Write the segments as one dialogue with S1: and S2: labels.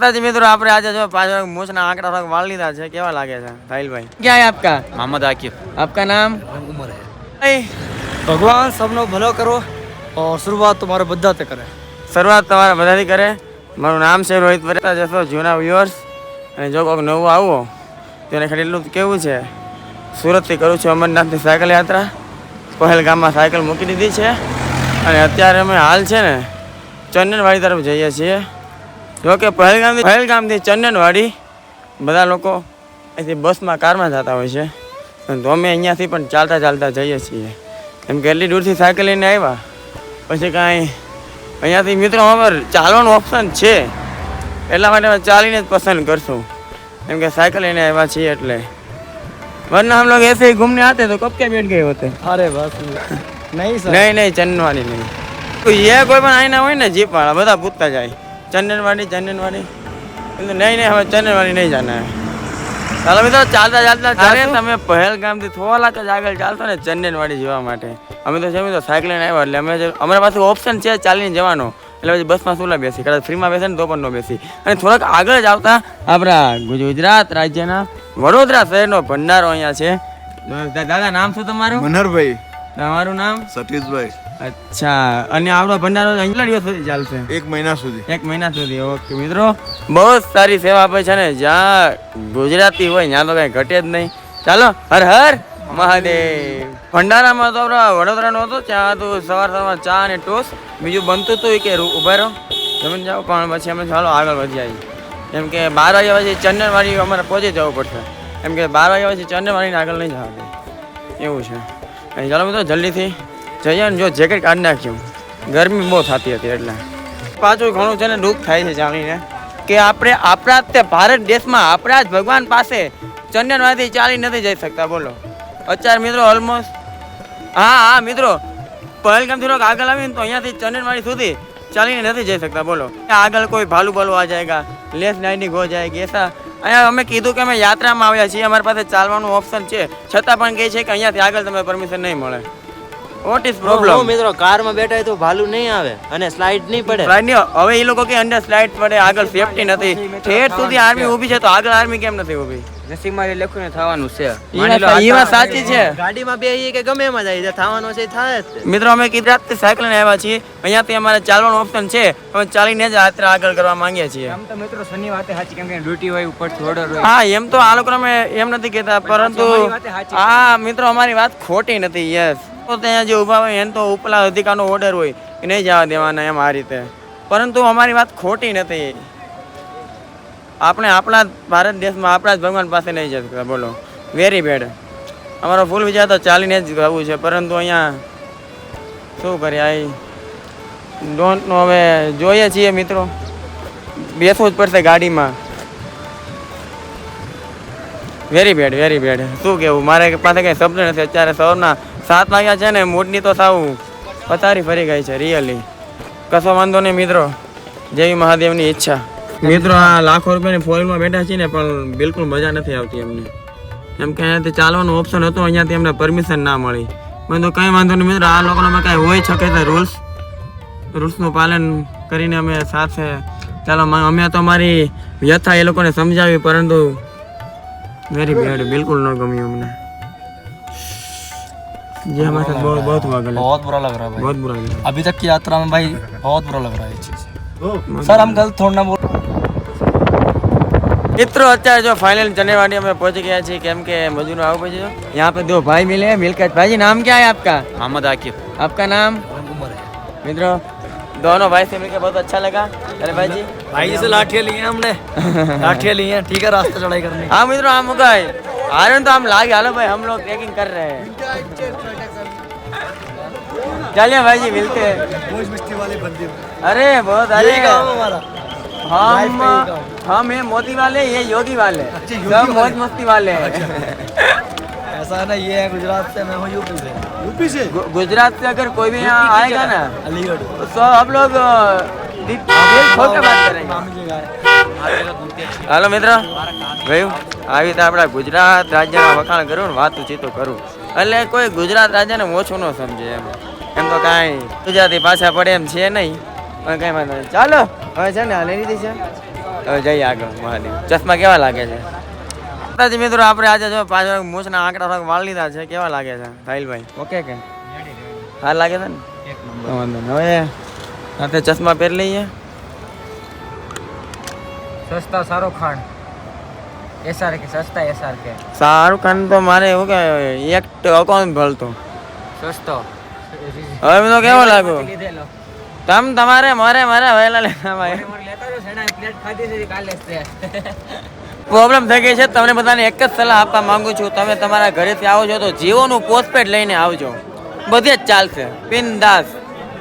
S1: मित्रों આપણે આજે જો પાછળ મૂછના આંકડા થોડા વાળ લીધા છે કેવા લાગે છે સાહિલભાઈ क्या है आपका
S2: मोहम्मद आकिब
S1: आपका नाम
S2: उमर है भगवान सबनो भलो करो और शुरुआत तुम्हारे बधाते करे
S1: શરૂઆત તમારા બધાથી કરે મારું નામ છે રોહિત પરેતા જશો જૂના વ્યુઅર્સ અને જો કોઈક નવું આવો તેને ખાલી એટલું કેવું છે સુરતથી કરું છું અમરનાથની સાયકલ યાત્રા પહેલગામમાં સાયકલ મૂકી દીધી છે અને અત્યારે અમે હાલ છે ને ચંદનવાડી તરફ જઈએ છીએ જો કે પહેલગામથી ચંદનવાડી બધા લોકો અહીંથી બસમાં કારમાં જતા હોય છે તો અમે અહીંયાથી પણ ચાલતા જઈએ છીએ કેમ કે એટલી દૂરથી સાયકલ લઈને આવ્યા પછી કાંઈ અહીંયાથી મિત્રો અમારે ચાલવાનું ઓપ્શન છે એટલા માટે અમે ચાલીને જ પસંદ કરશું કેમ કે સાયકલ લઈને આવ્યા છીએ એટલે वरना हम लोग ऐसे ही घूमने आते तो कब क्या बैठ गए होते
S2: अरे बस नहीं सर
S1: नहीं चंदनवाड़ी नहीं तो ये कोई પણ આઈના હોય ને જીપ વાળા બધા પૂછતા જાય ચંદનવાડી નહીં હવે ચંદનવાડી નહીં જાના ચાલો મિત્રો ચાલતા ચાલે તમે પહેલગામથી થોડાક જ આગળ ચાલશો ને ચંદનવાડી જવા માટે અમે તો છે તો સાયકલ લઈને આવ્યા એટલે અમારા પાસે ઓપ્શન છે ચાલીને જવાનો એટલે પછી બસમાં શું બેસી કદાચ ફ્રીમાં બેસે ને તો પણ ન બેસી અને થોડાક આગળ જ આવતા આપણા ગુજરાત રાજ્યના વડોદરા શહેરનો ભંડારો અહીંયા છે દાદા નામ શું તમારું
S3: મનહરભાઈ
S1: તમારું નામ
S3: સતીશભાઈ
S1: અચ્છા અને આપણો ભંડારો કેટલા દિવસ સુધી ચાલશે
S3: 1 મહિના સુધી
S1: 1 મહિના સુધી ઓકે મિત્રો બહુ સારી સેવા આપે છે ને જ્યાં ગુજરાતી હોય ત્યાં તો કઈ ઘટે જ નહીં ચાલો હર હર મહાદેવ ભંડારામાં તો વડોદરાનો હતો ત્યાં તો સવાર ચા અને ટોસ્ટ બીજું બનતું હતું કે ઉભા રહો જમીન જાઓ પણ પછી અમે ચાલો આગળ વધી આવીએ કેમ કે 12 વાગ્યા પછી ચંદનવાડી અમારે પહોંચી જવું પડશે કેમ કે 12 વાગ્યા પછી ચંદનવાડીને આગળ નહીં જવા દે એવું છે ચાલો મિત્રો જલ્દીથી જઈએ ને જો જેકેટ કાઢી નાખ્યું ગરમી બહુ થતી હતી એટલે પાછું ઘણું છે ને દુઃખ થાય છે જાણીને કે આપણે આપણા તે ભારત દેશમાં આપણા જ ભગવાન પાસે ચંદનવાડીથી ચાલી નથી જઈ શકતા બોલો અત્યારે મિત્રો ઓલમોસ્ટ હા મિત્રો પહેલગામથી થોડોક આગળ આવીને તો અહીંયાથી ચંદનવાડી સુધી ચાલીને નથી જઈ શકતા બોલો આગળ કોઈ ભાલુ આ જાયગા લેસ નાઇટિંગ હો જાયગી એસા અહીંયા અમે કીધું કે અમે યાત્રામાં આવ્યા છીએ અમારી પાસે ચાલવાનું ઓપ્શન છે છતાં પણ કહે છે કે અહીંયાથી આગળ તમને પરમિશન નહીં મળે વોટ ઇઝ પ્રોબ્લેમ
S2: મિત્રો કારમાં બેઠા તો ભાલુ નહીં આવે અને સ્લાઇડ નહીં પડે
S1: હવે એ લોકો કે અંદર સ્લાઇડ પડે આગળ સેફટી નથી ઠેઠ સુધી આર્મી ઊભી છે તો આગળ આર્મી કેમ નથી ઊભી
S2: નસીબમાં લખ્યું ને થવાનું છે
S1: એ વાત સાચી છે
S2: ગાડીમાં બેહીએ કે ગમે એમાં જાય થવાનું છે થાય
S1: મિત્રો અમે ગુજરાતથી સાયકલ લઈને આવ્યા છીએ અહીંયાથી અમારે ચાલવાનું ઓપ્શન છે અમે ચાલીને જ યાત્રા આગળ કરવા માંગીએ છીએ
S2: આમ તો મિત્રો શનિ વાતે સાચી કેમ કે ડ્યુટી હોય ઉપરથી ઓર્ડર હોય
S1: હા એમ તો આ લોકો અમે એમ નથી કહેતા પરંતુ હા મિત્રો અમારી વાત ખોટી નથી યસ તો ત્યાં જે ઊભા હોય એને તો ઉપલા અધિકારનો ઓર્ડર હોય એ નહીં જવા દેવાના એમ આ રીતે પરંતુ અમારી વાત ખોટી નથી આપણે આપણા ભારત દેશમાં આપણા જ ભગવાન પાસે નહીં જઈ શકતા બોલો વેરી બેડ અમારો ફૂલ વિચાર તો ચાલીને જ જવું છે પરંતુ અહીંયા શું કરીએ આઈ ડોન્ટ નો હવે જોઈએ છીએ મિત્રો બેસવું જ પડશે ગાડીમાં વેરી બેડ શું કહેવું મારે પાસે કંઈ શબ્દ નથી અત્યારે સવારના 7 વાગ્યા છે ને મૂડની તો સાવ પથારી ફરી ગઈ છે રિયલી કશો વાંધો નહીં મિત્રો જેવી મહાદેવની ઈચ્છા મિત્રો આ લાખો રૂપિયાની ફોઇલમાં બેઠા છીએ ને પણ બિલકુલ મજા નથી આવતી અમને કેમ કે અહીંયાથી ચાલવાનું ઓપ્શન હતું અહીંયાથી અમને પરમિશન ના મળી મેં તો કંઈ વાંધો નહીં મિત્રો આ લોકોનામાં કાંઈ હોય શકે તો રૂલ્સનું પાલન કરીને અમે સાથે ચાલો અમે તો અમારી વ્યથા એ લોકોને સમજાવી પરંતુ वेरी बैड बिल्कुल न गमी हमने ये हमारे साथ बहुत हुआ गलत
S2: बहुत बुरा लग रहा है भाई
S1: बहुत बुरा लगा
S2: अभी तक की यात्रा में भाई बहुत बुरा लग रहा है ये चीज सर हम गलत थोड़ा ना बोल मित्रों અત્યારે જો फाइनल चंदनवाड़ी में पहुंच गया છીએ કેમ કે મજૂરો આવું પછી यहाँ पे दो भाई मिले मिलकर भाई जी नाम क्या है आपका मोहम्मद आकिब
S1: आपका नाम
S2: उमर है
S1: मित्रों दोनों भाई से मिलकर बहुत अच्छा लगा अरे भाई जी
S2: भाई से लाठियाँ ली हैं हमने लाठियाँ ली हैं ठीक है रास्ता चढ़ाई करने
S1: हाँ मित्रों हम गए आ रहे तो हम लागे हालो भाई हम लोग ट्रैकिंग कर रहे हैं चलिए भाई जी मिलते हैं अरे बहुत अरे हम हैं मोदी वाले ये योगी वाले सब मौज मस्ती वाले हैं
S2: ऐसा है ना ये है गुजरात से मैं हूँ यूपी से
S1: गुजरात से अगर कोई भी यहाँ आएगा ना
S2: अलीगढ़
S1: तो हम लोग दिल खोल के बात करेंगे હાલો મિત્ર ગયું આવી રીતે આપણા ગુજરાત રાજ્યના વખાણ કરું ને વાતું ચીતો કરું એટલે કોઈ ગુજરાત રાજ્યને ઓછું ન સમજે એમ તો કાંઈ ગુજરાતી પાછા પડે એમ છે નહીં પણ કાંઈ વાંધો નહીં ચાલો હવે છે ને લઈ લીધી છે હવે જઈએ આગળ મહાદેવ. ચશ્મા કેવા લાગે છે માતાજી મિત્રો? આપણે આજે જો પાછળ મૂછના આંકડા થોડાક વાળ લીધા છે. કેવા લાગે છે સાહિલભાઈ? ઓકે કે હાર લાગે છે ને? વાંધો નહીં. હવે સાથે ચશ્મા પહેરી લઈએ.
S2: સસ્તા શાહરુખ ખાન એસઆર કે સસ્તા એસઆર કે
S1: શાહરુખ ખાન તો મારે એવું કે એક અકાઉન્ટ ભરતો.
S2: સસ્તો
S1: હવે બધો કેવો લાગ્યો? તમારે મારે વહેલા લેતા ભાઈ. પ્રોબ્લેમ થઈ ગઈ છે. તમને બધાને એક જ સલાહ આપવા માંગુ છું, તમે તમારા ઘરેથી આવો છો તો જીઓનું પોસ્ટપેડ લઈને આવજો. બધે જ ચાલશે બિનદાસ.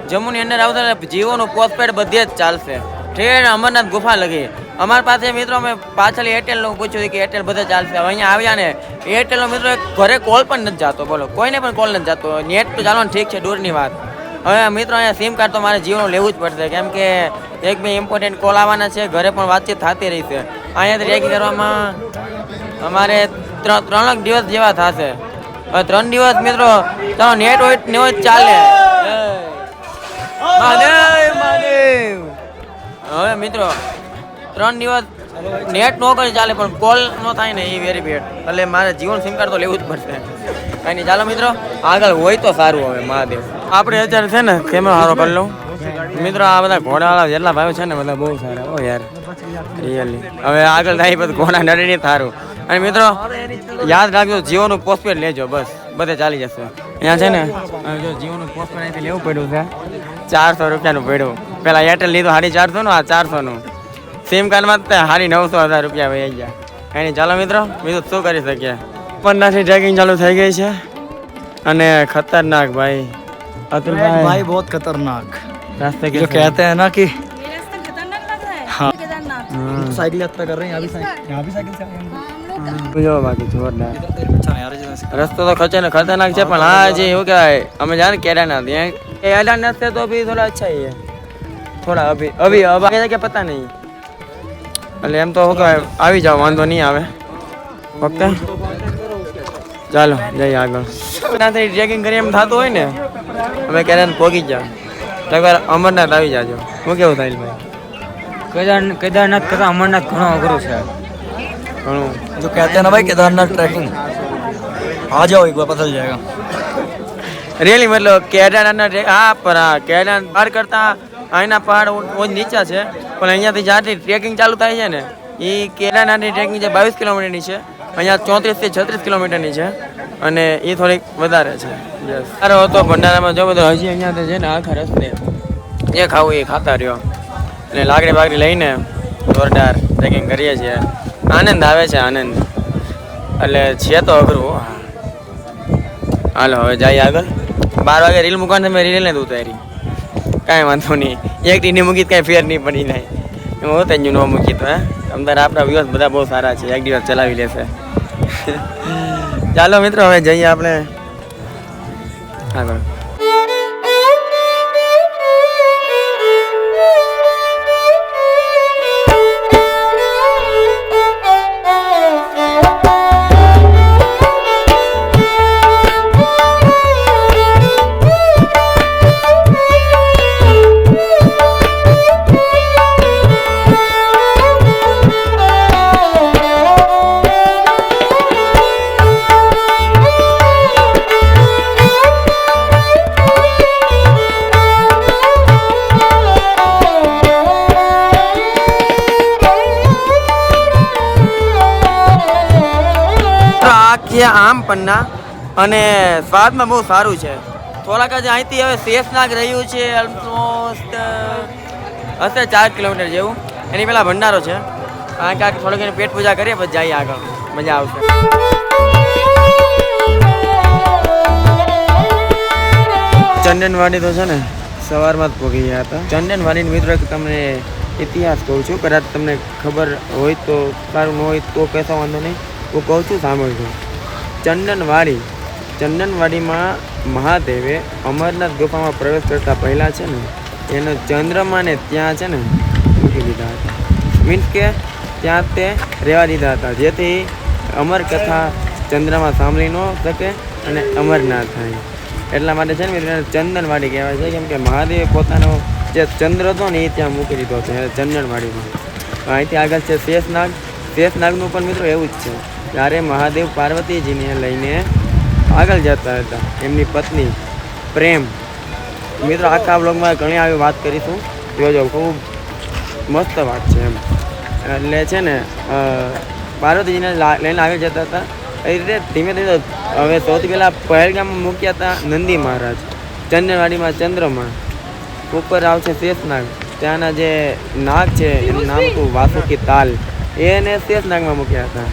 S1: જમ્મુની અંદર આવતો ને જીઓનું પોસ્ટપેડ બધે જ ચાલશે. ટ્રેન અમરનાથ ગુફા લગી. અમારી પાસે મિત્રો અમે પાછળ એરટેલનું પૂછ્યું કે એરટેલ બધે ચાલશે. હવે અહીંયા આવ્યા ને એરટેલનો મિત્રો ઘરે કોલ પણ નથી જતો. બોલો, કોઈને પણ કોલ નથી જતો. નેટ તો ચાલવાનું ઠીક છે, દૂરની વાત. હવે મિત્રો અહીંયા સિમ કાર્ડ તો મારે જીઓનું લેવું જ પડશે, કેમ કે એક બે ઇમ્પોર્ટન્ટ કોલ આવવાના છે. ઘરે પણ વાતચીત થતી રહી છે. અહીંયાથી રેકી કરવામાં અમારે 3 દિવસ જેવા થશે. હવે 3 દિવસ મિત્રો તમારો નેટ હોય ને હોય ચાલે. મહાદેવ મહાદેવ. હવે મિત્રો 3 દિવસ નેટ નો કરે ચાલે, પણ કોલ નો થાય ને એ વેરી બેડ. એટલે મારે જીવન સિમ કાર્ડ તો લેવું જ પડશે. કાંઈ નહીં, ચાલો મિત્રો આગળ હોય તો સારું. હવે મહાદેવ આપણે અત્યારે છે ને કેમેરો સારો કરી લઉં. મિત્રો આ બધા ઘોડાવાળા જેટલા ભાઈઓ છે ને બધા બહુ સારા. ઓ યાર રિયલી. હવે આગળ થાય પછી ઘોડા નડે નહીં સારું. અને મિત્રો યાદ રાખજો જીઓનું પોસ્ટપેડ લેજો, બસ બધે ચાલી જશે. અહીંયા છે ને જો જીઓનું પોસ્ટપેડ અહીંથી લેવું પડ્યું છે 400 રૂપિયાનું પડ્યું. પેલા એરટેલ લીધું 450 નું, આ 400 નું. સિમ કાર્ડમાં સાડી 900,000 રૂપિયા વહી ગયા. એની ચાલો મિત્રો બીજું શું કરી શકીએ. પન્નાથી ટ્રેકિંગ ચાલુ થઈ ગઈ છે અને ખતરનાક ભાઈ. અતુલભાઈ
S3: भाई बहुत खतरनाक
S1: रास्ते
S3: जो कहते हैं ना कि
S4: ये रास्ता खतरनाक लग रहा है
S3: हाँ।
S4: केदारनाथ
S3: साइकिल यात्रा कर रहे हैं यहाँ भी साइकिल से आए हैं।
S1: જો બાકી જોરદાર
S3: अच्छा है यार जैसे
S1: રસ્તો તો ખતરનાક છે, પણ હા જે એવું કહેવાય અમે જાણે કેદારનાથ केदारनाथ से तो अभी थोड़ा अच्छा ही है. थोड़ा अभी अभी अब आगे जाके पता नहीं. એટલે એમ તો આવી જાવ, વાંધો નહીં આવે. ઓકે ચાલો જઈએ આગળ. ત્યાંથી ટ્રેકિંગ કરી એમ થતું હોય ને અમે કેદારનાથ પહોંચી ગયા તો એકવાર અમરનાથ આવી જાજો. શું કેવું થાય ભાઈ?
S2: કેદારનાથ કરતા અમરનાથ ઘણો અઘરું છે.
S1: ઘણું
S3: जो कहते हैं ना भाई केदारनाथ ट्रैकिंग आ जाओ एक बार पता चल जाएगा.
S1: रियली मतलब केदारनाथ હા પણ હા કેદારનાથ પાર કરતા અહીંના પહાડ બહુ નીચા છે, પણ અહીંયાથી જ્યાંથી ટ્રેકિંગ ચાલુ થાય છે ને એ કેદારનાથની ટ્રેકિંગ જે 22 કિલોમીટરની છે, અહીંયા 34 થી 36 કિલોમીટરની છે અને એ થોડીક વધારે છે. સારો હતો ભંડારામાં. જો બધું હજી અહીંયાથી છે ને આખા રસ્તે જે ખાવું એ ખાતા રહ્યો અને લાકડી બાકડી લઈને જોરદાર ટ્રેકિંગ કરીએ છીએ. આનંદ આવે છે, આનંદ. એટલે છે તો અઘરું. હાલો હવે જઈએ આગળ. 12 વાગે રીલ મૂકવાનું, મેં રીલ નથી ઉતારી. કાંઈ વાંધો નહીં, એક દી મૂકી કાંઈ ફેર નહીં પડી જાય. હું હોત જ ન મૂકી તો. તમારા આપણા વ્યૂઝ બધા બહુ સારા છે, એક દિવસ ચલાવી લેશે. ચાલો મિત્રો હવે જઈએ આપણે આગળ. આમ પન્ના અને સ્વાદમાં બહુ સારું છે. થોડાક જ અહીંથી હવે શેષનાગ રહ્યું છે ઓલમોસ્ટ હશે 4 કિલોમીટર જેવું. એની પહેલાં ભંડારો છે. કારણ કે થોડીક એની પેટ પૂજા કરીએ પછી જઈએ આગળ, મજા આવશે. ચંદનવાડી તો છે ને સવારમાં જ પહોંચી ગયા હતા. ચંદનવાડીનો મિત્રો એક તમને ઇતિહાસ કહું છું, કદાચ તમને ખબર હોય તો સારું, ન હોય તો કહેતા વાંધો નહીં. હું કહું છું સાંભળજો. ચંદનવાડીમાં મહાદેવે અમરનાથ ગુફામાં પ્રવેશ કરતા પહેલાં છે ને એનો ચંદ્રમાને ત્યાં છે ને મૂકી દીધા હતા. મીન્સ કે ત્યાં તે રહેવા દીધા હતા, જેથી અમર કથા ચંદ્રમાં સાંભળી ન શકે અને અમર ના થાય. એટલા માટે છે ને મિત્રો ચંદનવાડી કહેવાય છે, કેમ કે મહાદેવે પોતાનો જે ચંદ્ર હતો ને એ ત્યાં મૂકી દીધો હતો ચંદનવાડીમાં.
S2: અહીંથી આગળ છે શેષનાગ. શેષનાગનું પણ મિત્રો એવું જ છે, જ્યારે મહાદેવ પાર્વતીજીને લઈને આગળ જતા હતા, એમની પત્ની પ્રેમ. મિત્રો આખા બ્લોગમાં ઘણી આવી વાત કરીશું, જોજો, ખૂબ મસ્ત વાત છે એમ. એટલે છે ને પાર્વતીજીને લઈને આગળ જતા હતા એ રીતે ધીમે ધીમે. હવે સૌથી પહેલાં પહેલગામમાં મૂક્યા હતા નંદી મહારાજ, ચંદ્રવાડીમાં ચંદ્રમાં, ઉપર આવશે શેષનાગ. ત્યાંના જે નાગ છે એનું નામ હતું વાસુકી તાલ, એને શેષનાગમાં મૂક્યા હતા.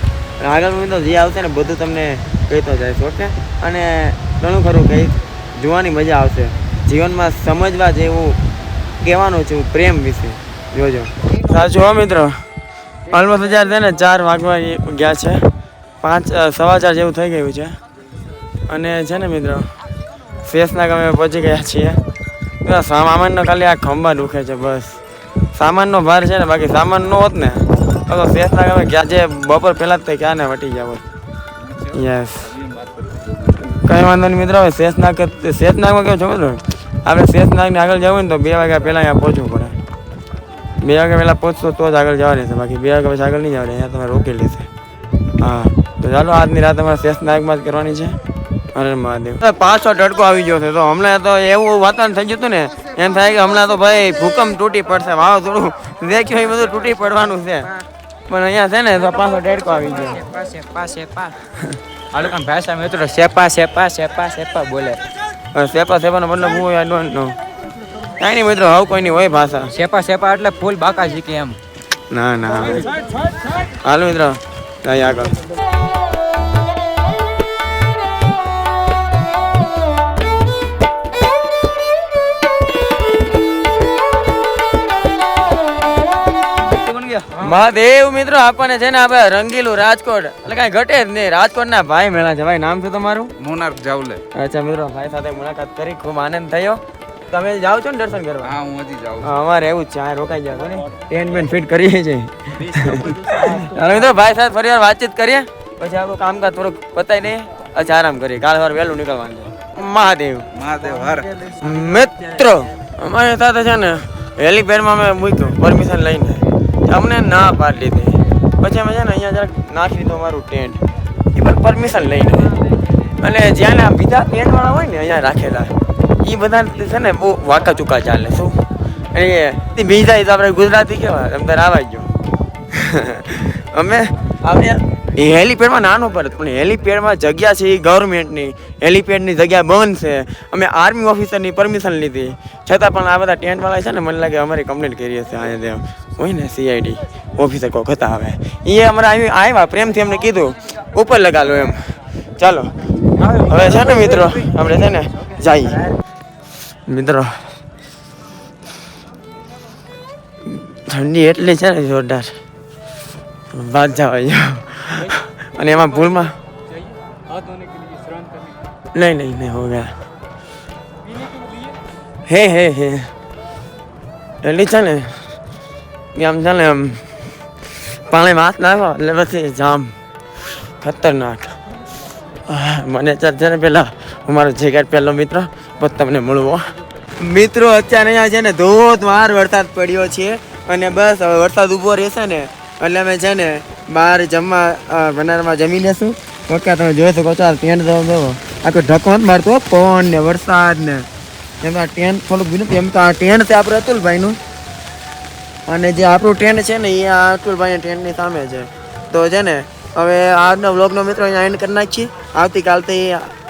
S2: આગળ મિત્રો જે આવશે ને બધું તમને કહેતો જાય. ઓકે, અને ઘણું ખરું કંઈ જોવાની મજા આવશે. જીવનમાં સમજવા જેવું કહેવાનું છું પ્રેમ વિશે, જોજો. સાચું હો મિત્રો, ઓલમોસ્ટ હજાર છે ને 4 વાગવા ગયા છે, 5 સવા 4 જેવું થઈ ગયું છે. અને છે ને મિત્રો શેષનાગ અમે પહોંચી ગયા છીએ. સામાનનો ખાલી આ ખંભા દુખે છે, બસ સામાનનો ભાર છે ને, બાકી સામાન ન હોત ને તો શેષનાગ અમે ક્યાં જે બપોર પહેલાં જ ક્યાં ને વટી ગયા હોત. યસ, કંઈ વાંધો નહીં મિત્રો. હવે શેષનાગમાં કેવું છો મિત્રો, આપણે શેષનાગને આગળ જવું ને તો 2 વાગ્યા પહેલાં અહીંયા પહોંચવું પડે. 2 વાગ્યા પહેલાં પહોંચશો તો જ આગળ જવા રહેશે, બાકી 2 વાગ્યા પછી આગળ નહીં જવા દે, અહીંયા તમે રોકી લેશે. હા, તો ચાલો આજની રાત અમારે શેષનાગમાં જ કરવાની છે. અરે મહાદેવ, પાછો તડકો આવી ગયો છે. તો હમણાં તો એવું વાતાવરણ થઈ ગયું હતું ને, એમ થાય કે હમણાં તો ભાઈ ભૂકંપ તૂટી પડશે, વાવાઝોડું દેખ્યું એ બધું તૂટી પડવાનું છે. પણ અહીંયા છે ને તો પાછો તડકો આવી ગયો.
S3: ભાષા મિત્રો સેપા સેપા સેપા સેપા બોલે.
S2: સેપા સેપાનો મતલબ હું આઈ ડોન્ટ નો. કાંઈ નહીં મિત્રો, આવું કોઈ નહીં હોય ભાષા.
S3: સેપા સેપા એટલે ફૂલ બાકા શીખે એમ.
S2: ના હાલો મિત્રો, જાય આગળ. મહાદેવ મિત્રો, આપણને છે ને આપણે રંગીલું રાજકોટ એટલે કાંઈ ઘટે જ નહીં. રાજકોટના ભાઈ મેળા છે. ભાઈ નામ શું તમારું?
S3: મોનાર્ક જાવલે.
S2: અચ્છા મિત્રો, ભાઈ સાથે મુલાકાત કરી ખૂબ આનંદ થયો. તમે જાઓ છો ને દર્શન કરવા?
S3: હા, હું હજી જાઉં.
S2: અમારે એવું જ છે, આ રોકાઈ જાવ ને, ટેન્ટ બેન્ટ ફિટ કરીએ છીએ. ચાલો મિત્રો, ભાઈ સાથે ફરી વાર વાતચીત કરીએ, પછી આપણું કામકાજ થોડુંક પતાવી દઈએ, પછી આરામ કરીએ. કાલ સવારે વહેલું નીકળવાનું છે. મહાદેવ
S3: હર
S2: મિત્રો, અમારી સાથે છે ને હેલીપેડમાં અમે મૂક્યું પરમિશન લઈને, અમને ના પાડી દીધી. પછી અમે છે ને અહીંયા જરાક નાખી દીધું અમારું ટેન્ટ, એ પણ પરમિશન લઈને. અને જ્યાં બીજા ટેન્ટવાળા હોય ને અહીંયા રાખેલા, એ બધા છે ને બહુ વાંકા ચૂકા ચાલે. શું એ બીજા તો આપણે ગુજરાતી કેવા અંદર આવાઈ ગયો. અમે હેલીપેડમાં નાનું પડે, પણ હેલીપેડમાં જગ્યા છે એ ગવર્મેન્ટની, હેલીપેડની જગ્યા બંધ છે. અમે આર્મી ઓફિસરની પરમિશન લીધી, છતાં પણ આ બધા ટેન્ટવાળા છે ને, મને લાગે અમારી કમ્પ્લેન્ટ કરી હશે. અહીંયા હોય ને CID ઓફિસર કોઈ હતા, હવે એ અમારે આવ્યા પ્રેમથી અમને કીધું ઉપર લગાડો એમ. ચાલો હવે છે ને મિત્રો આપણે છે ને જઈએ. મિત્રો ઠંડી એટલી છે ને જોરદાર, વાત જવા. અને એમાં ભૂલમાં નહીં હો ગયા. હે એટલી છે ને આમ છે ને આમ પાણી હાથ નાખો એટલે પછી જામ ખતરનાક. મને છે ને પેલા અમારો જેકેટ પહેલો મિત્ર પછી તમને મળવો. મિત્રો અત્યારે અહીંયા છે ને ધોધમાર વરસાદ પડ્યો છે, અને બસ હવે વરસાદ ઊભો રહેશે ને એટલે અમે છે ને બહાર જમવા ભંડારામાં જમી લેશું. ઓકે, તમે જોઈ શકો છો ટેન્ટ જોવો, આખો ઢકો નથી મારતો, પવન ને વરસાદ ને એમ. આ ટેન્ટ થોડુંક બીનું એમ તો આ ટેન્ટ છે આપણે અતુલભાઈનું, અને જે આપણું ટેન્ટ છે ને એ આ અતુલભાઈના ટેન્ટની સામે છે. તો છે ને હવે આજનો વ્લોગનો મિત્રો અહીંયા એન્ડ કરી નાખીએ. આવતીકાલથી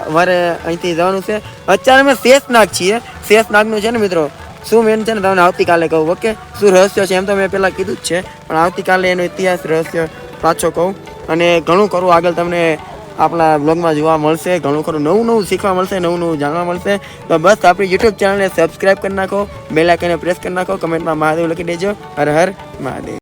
S2: અમારે અહીંથી જવાનું છે. અત્યારે અમે શેષનાગ છીએ. શેષનાગનું છે ને મિત્રો શું મેન છે ને તમને આવતીકાલે કહું. ઓકે, શું રહસ્ય છે એમ તો મેં પહેલાં કીધું જ છે, પણ આવતીકાલે એનો ઇતિહાસ રહસ્ય પાછો કહું. અને ઘણું ખરું આગળ તમને આપણા બ્લોગમાં જોવા મળશે, ઘણું ખરું નવું શીખવા મળશે, નવું જાણવા મળશે. તો બસ આપણી યુટ્યુબ ચેનલને સબસ્ક્રાઈબ કરી નાખો, બેલ આઇકનને પ્રેસ કરી નાખો, કમેન્ટમાં મહાદેવ લખી દેજો. હર હર મહાદેવ.